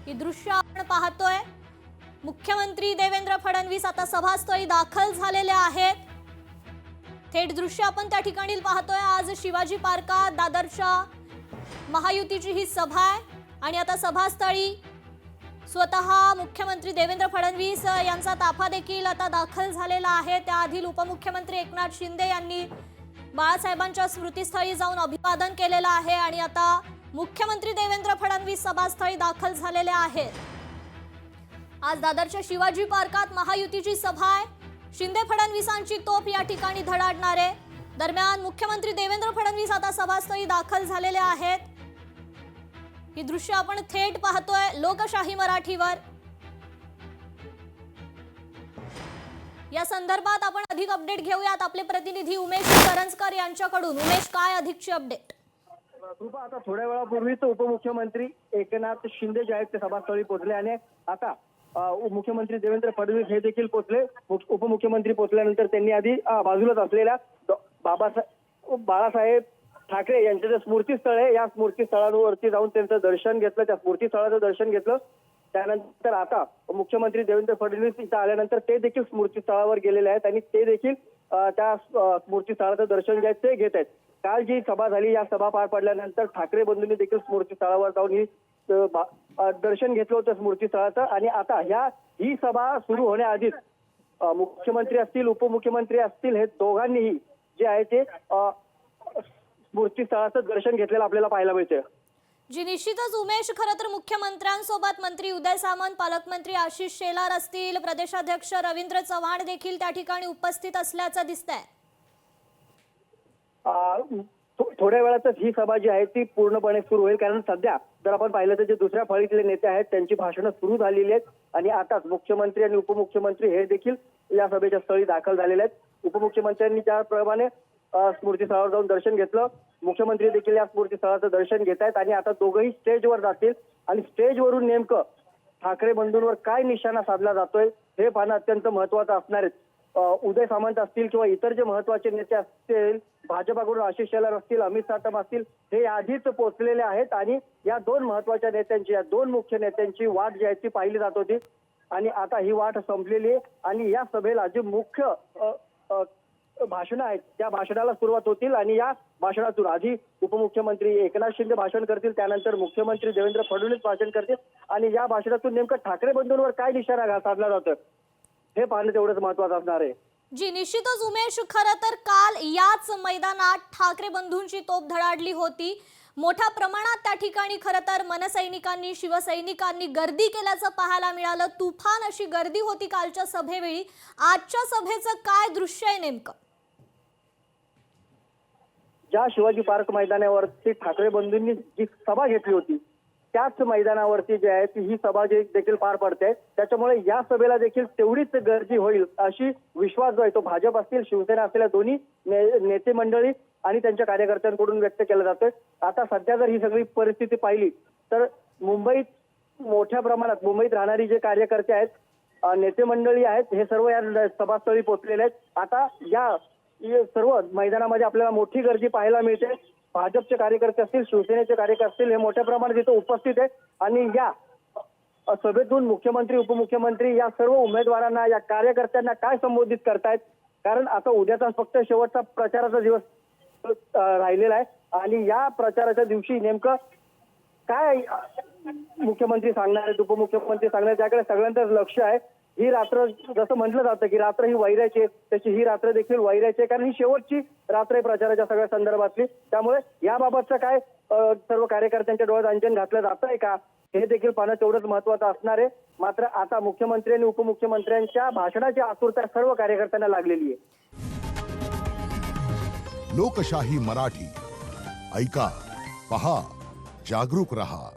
ही दृश्य आपण पाहतोय। मुख्यमंत्री देवेंद्र फडणवीस आता सभास्थळी दाखल झालेले आहेत। थेट दृश्य आपण त्या ठिकाणी पाहतोय। आज शिवाजी पार्कात दादरच्या महायुतीची ही सभा आहे आणि आता सभास्थळी स्वतः मुख्यमंत्री देवेंद्र फडणवीस यांचा ताफा देखील आता दाखल झालेला आहे। त्याआधी उपमुख्यमंत्री एकनाथ शिंदे यांनी बाळासाहेबांच्या स्मृतीस्थळी जाऊन अभिवादन केलेलं आहे आणि आता मुख्यमंत्री देवेंद्र फडणवीस सभास्थळी दाखल झालेले आहेत। आज दादरच्या शिवाजी पार्कात महायुतीची सभा आहे। शिंदे फडणवीसांची तोफ या ठिकाणी धडाडणार आहे। दरम्यान मुख्यमंत्री देवेंद्र फडणवीस आता सभास्थळी दाखल झालेले आहेत। ही दृश्य आपण थेट पाहतोय लोकशाही मराठीवर। या संदर्भात आपण अधिक अपडेट घेऊयात आपले प्रतिनिधी उमेश करंजकर यांच्याकडून। उमेश, काय अधिकची अपडेट? कृपा, आता थोड्या वेळापूर्वीच उपमुख्यमंत्री एकनाथ शिंदे जे आहेत ते सभास्थळी पोहोचले आणि आता मुख्यमंत्री देवेंद्र फडणवीस हे देखील पोहोचले। उपमुख्यमंत्री पोहोचल्यानंतर त्यांनी आधी बाजूलाच असलेल्या बाळासाहेब ठाकरे यांचे जे स्मृतीस्थळ आहे या स्मृतीस्थळावरती जाऊन त्यांचं दर्शन घेतलं, त्या स्मृतीस्थळाचं दर्शन घेतलं। त्यानंतर आता मुख्यमंत्री देवेंद्र फडणवीस इथं आल्यानंतर ते देखील स्मृतीस्थळावर गेलेले आहेत आणि ते देखील त्या स्मृतीस्थळाचं दर्शन जे ते घेत आहेत। काल जी सभा झाली या सभा पार पडल्यानंतर ठाकरे बंधूंनी देखील स्मृतीस्थळावर जाऊन ही दर्शन घेतलं होतं स्मृतीस्थळाचं आणि आता ही सभा सुरू होण्याआधीच मुख्यमंत्री असतील उपमुख्यमंत्री असतील हे दोघांनीही जे आहे ते स्मृतीस्थळाचं दर्शन घेतलेलं आपल्याला पाहायला मिळतं। जी, निश्चितच उमेश, खरं तर मुख्यमंत्र्यांसोबत मंत्री उदय सामंत, पालकमंत्री आशिष शेलार असतील, प्रदेशाध्यक्ष रवींद्र चव्हाण देखील त्या ठिकाणी उपस्थित असल्याचं दिसतंय। थोड्या वेळातच ही सभा जी आहे ती पूर्णपणे सुरू होईल, कारण सध्या जर आपण पाहिलं तर जे दुसऱ्या फळीतले नेते आहेत त्यांची भाषणं सुरू झालेली आहेत आणि आताच मुख्यमंत्री आणि उपमुख्यमंत्री हे देखील या सभेच्या स्थळी दाखल झालेले आहेत। उपमुख्यमंत्र्यांनी त्याप्रमाणे स्मृतीस्थळावर जाऊन दर्शन घेतलं, मुख्यमंत्री देखील या स्मृतीस्थळाचं दर्शन घेत आहेत आणि आता दोघंही स्टेजवर जातील आणि स्टेजवरून नेमकं ठाकरे बंधूंवर काय निशाणा साधला जातोय हे पाहणं अत्यंत महत्वाचं असणार आहे। उदय सामंत असतील किंवा इतर जे महत्वाचे नेते असतील, भाजपाकडून आशिष शेलार असतील, अमित साटम असतील, हे आधीच पोहोचलेले आहेत आणि या दोन महत्वाच्या नेत्यांची, या दोन मुख्य नेत्यांची वाट जी आहे ती पाहिली जात होती आणि आता ही वाट संपलेली आहे आणि या सभेला जे मुख्य भाषणं आहेत त्या भाषणाला सुरुवात होतील आणि या भाषणातून आधी उपमुख्यमंत्री एकनाथ शिंदे भाषण करतील, त्यानंतर मुख्यमंत्री देवेंद्र फडणवीस भाषण करतील आणि या भाषणातून नेमकं ठाकरे बंधूंवर काय निशाणा साधला जातोय हे पाहणं तेवढंच महत्वाचं असणार आहे। जी, निश्चितच उमेश, खरं तर काल याच मैदानात ठाकरे बंधूंची तोफ धडाडली होती। मोठ्या प्रमाणात त्या ठिकाणी खरं तर मनसैनिकांनी, शिवसैनिकांनी गर्दी केल्याचं पाहायला मिळालं। तुफान अशी गर्दी होती कालच्या सभेवेळी। आजच्या सभेचं काय दृश्य आहे नेमकं? ज्या शिवाजी पार्क मैदानावरती ठाकरे बंधूंनी जी सभा घेतली होती त्याच मैदानावरती जे आहे ही सभा देखील पार पडते, त्याच्यामुळे या सभेला देखील तेवढीच गर्दी होईल अशी विश्वास जो आहे तो भाजप असतील, शिवसेना असतील, दोन्ही नेते मंडळी आणि त्यांच्या कार्यकर्त्यांकडून व्यक्त केला जातोय। आता सध्या जर ही सगळी परिस्थिती पाहिली तर मुंबईत मोठ्या प्रमाणात मुंबईत राहणारी जे कार्यकर्ते आहेत, नेते मंडळी आहेत, हे सर्व या सभास्थळी पोहोचलेले आहेत। आता या सर्व मैदानामध्ये आपल्याला मोठी गर्दी पाहायला मिळते। भाजपचे कार्यकर्ते असतील, शिवसेनेचे कार्यकर्ते असतील, हे मोठ्या प्रमाणात इथं उपस्थित आहेत आणि या सभेतून मुख्यमंत्री उपमुख्यमंत्री या सर्व उमेदवारांना, या कार्यकर्त्यांना काय संबोधित करतायत, कारण आता उद्याचा फक्त शेवटचा प्रचाराचा दिवस राहिलेला आहे आणि या प्रचाराच्या दिवशी नेमकं काय मुख्यमंत्री सांगणार आहेत, उपमुख्यमंत्री सांगणार आहेत, त्याकडे सगळ्यांचं लक्ष आहे। ही रात्र, जसं म्हटलं जातं की रात्र ही वैराची आहे, तशी ही रात्र देखील वैराची आहे, कारण ही शेवटची रात्र आहे प्रचाराच्या सगळ्या संदर्भातली। त्यामुळे याबाबतचं काय सर्व कार्यकर्त्यांच्या डोळ्यात अंजन घातलं जातंय का हे देखील पाहणं तेवढंच महत्वाचं असणार आहे। मात्र आता मुख्यमंत्री आणि उपमुख्यमंत्र्यांच्या भाषणाची आतुरता सर्व कार्यकर्त्यांना लागलेली आहे। लोकशाही मराठी ऐका, पहा, जागरूक रहा।